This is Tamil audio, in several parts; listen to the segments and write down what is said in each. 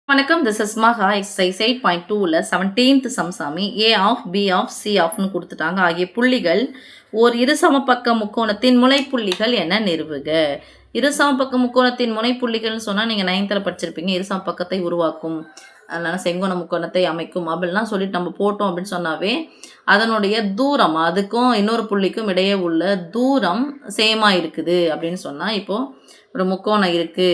வணக்கம், திஸ் இஸ் மகா. எக்ஸசைஸ் 8.2ல 17th சம்சாமி A of B of C ஆஃப்னு கொடுத்துட்டாங்க. ஆகிய புள்ளிகள் ஓர் இருசமபக்க முக்கோணத்தின் முனைப்புள்ளிகள் என நிறுவுக. இருசமபக்க முக்கோணத்தின் முனைப்புள்ளிகள்னு சொன்னால் நீங்கள் 9th படிச்சிருப்பீங்க. இருசமபக்கத்தை உருவாக்கும், அதனால் செங்கோண முக்கோணத்தை அமைக்கும் அப்படின்லாம் சொல்லிட்டு நம்ம போட்டோம் அப்படின்னு சொன்னாவே அதனுடைய தூரம், அதுக்கும் இன்னொரு புள்ளிக்கும் இடையே உள்ள தூரம் சேமாக இருக்குது அப்படின்னு சொன்னால், இப்போது ஒரு முக்கோணம் இருக்குது,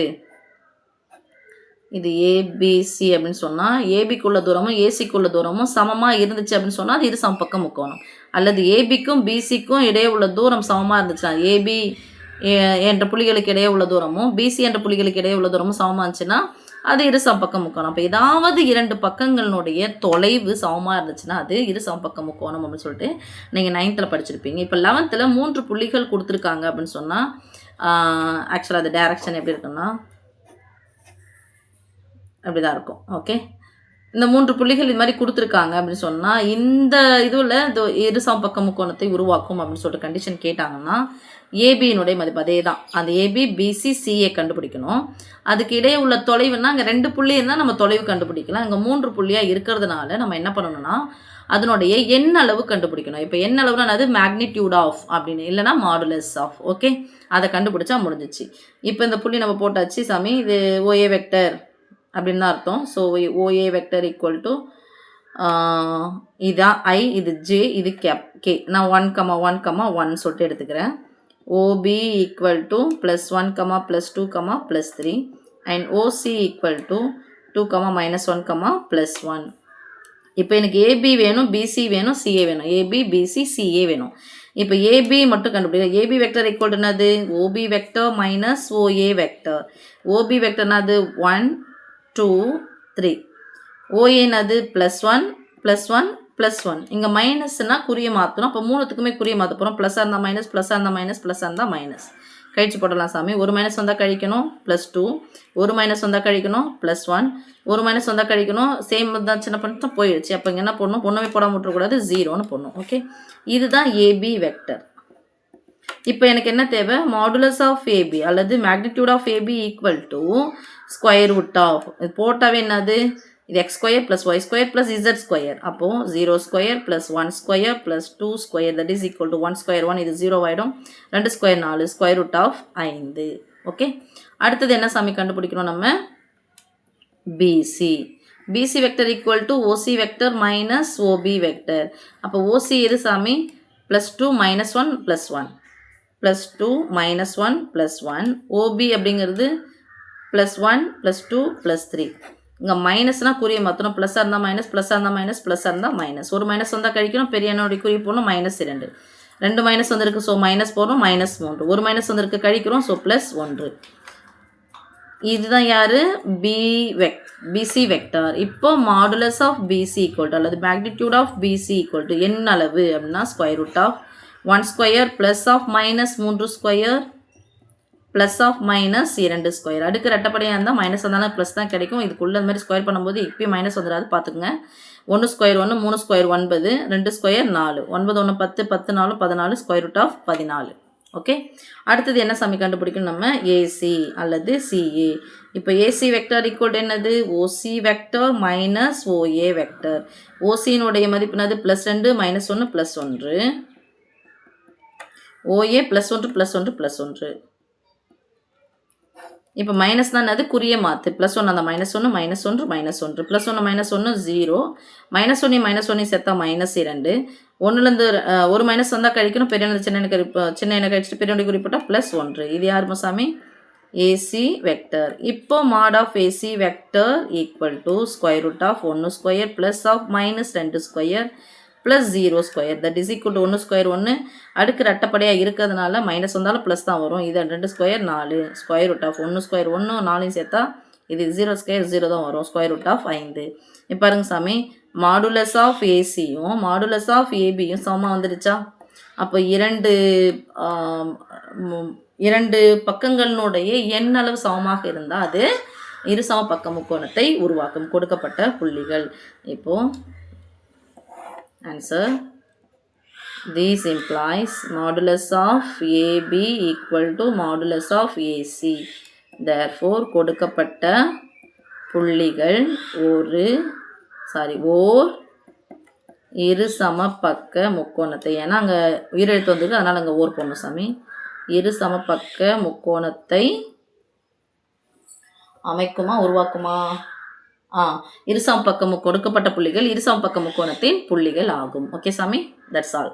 இது ஏபிசி அப்படின்னு சொன்னால் ஏபிக்குள்ள தூரமும் ஏசிக்குள்ள தூரமும் சமமாக இருந்துச்சு அப்படின்னு சொன்னால் அது இரு சமபக்க முக்கோணம். அல்லது ஏபிக்கும் பிசிக்கும் இடையே உள்ள தூரம் சமமாக இருந்துச்சுன்னா, ஏபி என்ற புள்ளிகளுக்கு இடையே உள்ள தூரமும் பிசி என்ற புள்ளிகளுக்கு இடையே உள்ள தூரமும் சமமாக இருந்துச்சுன்னா அது இரு சமபக்க முக்கோணம். அப்போ ஏதாவது இரண்டு பக்கங்களுடைய தொலைவு சமமாக இருந்துச்சுன்னா அது இரு சமபக்க முக்கோணம் அப்படின்னு சொல்லிட்டு நீங்கள் 9th படிச்சிருப்பீங்க. இப்போ 11th 3 புள்ளிகள் கொடுத்துருக்காங்க அப்படின்னு சொன்னால் ஆக்சுவலாக அது டைரக்ஷன் எப்படி இருக்குன்னா அப்படி தான் இருக்கும். ஓகே, இந்த 3 புள்ளிகள் இது மாதிரி கொடுத்துருக்காங்க அப்படின்னு சொன்னால் இந்த இதில் இரு சமபக்க முக்கோணத்தை உருவாக்கும் அப்படின்னு சொல்லிட்டு கண்டிஷன் கேட்டாங்கன்னா ஏபியினுடைய மதிப்பு அதே தான். அந்த ஏபி பிசி சிஏ கண்டுபிடிக்கணும். அதுக்கு இடையே உள்ள தொலைவுன்னா அங்கே 2 புள்ளி இருந்தால் நம்ம தொலைவு கண்டுபிடிக்கலாம். இங்கே 3 புள்ளியாக இருக்கிறதுனால நம்ம என்ன பண்ணணும்னா அதனுடைய எண் அளவு கண்டுபிடிக்கணும். இப்போ எண் அளவுனா அது மேக்னிடியூட் ஆஃப் அப்படின்னு, இல்லைனா மாடுலஸ் ஆஃப். ஓகே, அதை கண்டுபிடிச்சா முடிஞ்சிச்சு. இப்போ இந்த புள்ளி நம்ம போட்டாச்சு சாமி, இது ஓஏ வெக்டர் அப்படின்னு தான் அர்த்தம். So OA vector equal to இதான் ஐ, இது ஜே, இது கே. நான் 1,1,1 சொல்லிட்டு எடுத்துக்கிறேன். OP equal to +1, +2, +3 and OC equal to 2, -1, +1. இப்போ எனக்கு ஏபி வேணும், பிசி வேணும், சிஏ வேணும். ஏபி பிசி சிஏ வேணும். இப்போ ஏபி மட்டும் கண்டுபிடிக்கலாம். ஏபி வெக்டர் ஈக்குவல் என்னது? OB vector minus OA vector. OB வெக்டர்னாது 1 2 3. ஓஏனது +1 +1 +1. இங்கே மைனஸ்னா குறிய மாற்றணும். அப்போ 3த்துக்குமே குறிய மாற்ற போகிறோம். ப்ளஸ்ஸாக இருந்தால் மைனஸ், ப்ளஸ்ஸாக இருந்தால் மைனஸ், ப்ளஸ்ஸாக இருந்தால் மைனஸ். கழிச்சு போடலாம் சாமி. ஒரு மைனஸ் வந்தால் கழிக்கணும் +2, ஒரு மைனஸ் வந்தால் கழிக்கணும் +1, ஒரு மைனஸ் வந்தால் கழிக்கணும். சேம் தான், சின்ன பண்ணிட்டு போயிடுச்சு. அப்போ இங்கே என்ன பண்ணணும்? ஒன்றுமே போடாமல் விட்டுறக்கூடாது, 0ன்னு போடணும். ஓகே, இதுதான் ஏபி வெக்டர். இப்போ எனக்கு என்ன தேவை? மாடுலஸ் ஆஃப் ஏபி அல்லது magnitude of AB equal to square root of, இது போட்டாவே என்னது? இது x² + y² + z². அப்போது 0² + 1² + 2² தட் இஸ் ஈக்குவல் டு 1² 1, இது 0 ஆகிடும். 2² 4, ஸ்கொயர் ரூட் ஆஃப் 5. ஓகே, அடுத்தது என்ன சாமி கண்டுபிடிக்கணும் நம்ம? PC. PC vector equal to OC vector minus OP vector. அப்போ ஓசி எது சாமி? +2 -1 +1, +2 -1 +1. ஓபி அப்படிங்கிறது +1 +2 +3. இங்கே மைனஸ்னால் குறிய மாற்றணும். ப்ளஸ்ஸாக இருந்தால் மைனஸ், ப்ளஸ்ஸாக இருந்தால் மைனஸ், ப்ளஸ்ஸாக இருந்தால் மைனஸ். ஒரு மைனஸ் வந்தால் கழிக்கணும். பெரிய எண்ணோடைய குறி போடணும். -2. 2 மைனஸ் வந்திருக்கு, ஸோ மைனஸ் போடுறோம். -3. ஒரு மைனஸ் வந்திருக்கு, கழிக்கிறோம். ஸோ +1. இதுதான் யார்? BC vector. இப்போ modulus of BC equal to அல்லது magnitude of BC equal to எண் அளவு அப்படின்னா square root of 1² plus of -3² plus of -2². அடுக்கு ரெட்டப்படையாக இருந்தால் மைனஸ் வந்தாலும் ப்ளஸ் தான் கிடைக்கும். இதுக்குள்ளே இந்த மாதிரி ஸ்கொயர் பண்ணும்போது இப்போயும் மைனஸ் வந்துடாது, பார்த்துக்குங்க. 1² 1, 3² 9, 2² 4, 9 1 10, 10 4 14, ஸ்கொயர் ரூட் ஆஃப் 14. ஓகே, அடுத்தது என்ன சாமி கண்டுபிடிக்கணும் நம்ம? ஏசி அல்லது சிஏ. இப்போ ஏசி வெக்டர் ஈக்குவல் என்னது? OC vector minus OA vector. ஓசியினுடைய மதிப்பு என்னது? +2 -1 +1. ஓஏ +1 +1 +1. இப்போ மைனஸ் தான் அது குறிய மாற்று. +1 அந்த -1 -1 -1 +1 -1 0. -1 சேர்த்தா -2. 1லேருந்து ஒரு மைனஸ் வந்தால் கழிக்கணும். பெரிய சின்ன எண்ணெய் கழிச்சிட்டு பெரிய குறிப்பிட்டால் +1. இது யார் மசாமி? AC vector. இப்போ mod of AC vector equal to square root of 1² plus of -2² plus 0² that is equal to 1² 1. அடுக்கு ரெட்டப்படையாக இருக்கிறதுனால மைனஸ் வந்தாலும் ப்ளஸ் தான் வரும். இது 2² 4, ஸ்கொயர் ரூட் ஆஃப் 1² 1, 4 சேர்த்தா இது 0² 0 தான் வரும், ஸ்கொயர் ரூட் ஆஃப் 5. இப்போ பாருங்க சாமி, மாடுலஸ் ஆஃப் ஏசியும் மாடுலஸ் ஆஃப் ஏபியும் சமமாக வந்துடுச்சா? அப்போ இரண்டு பக்கங்களினுடைய எண் அளவு சமமாக இருந்தால் அது இரு சமபக்க முக்கோணத்தை உருவாக்கும். கொடுக்கப்பட்ட புள்ளிகள். இப்போது answer, this implies modulus of AB equal to modulus of AC. therefore கொடுக்கப்பட்ட புள்ளிகள் ஓர் இரு சமபக்க முக்கோணத்தை, ஏன்னா அங்கே உயிரெழுத்து வந்திருக்கு, அதனால் அங்கே ஓர் போடணும் சாமி. இரு சமபக்க முக்கோணத்தை அமைக்குமா உருவாக்குமா? இரு சமபக்க கொடுக்கப்பட்ட புள்ளிகள் இரு சமபக்க முக்கோணத்தின் புள்ளிகள் ஆகும். ஓகே சாமி, தட்ஸ் ஆல்.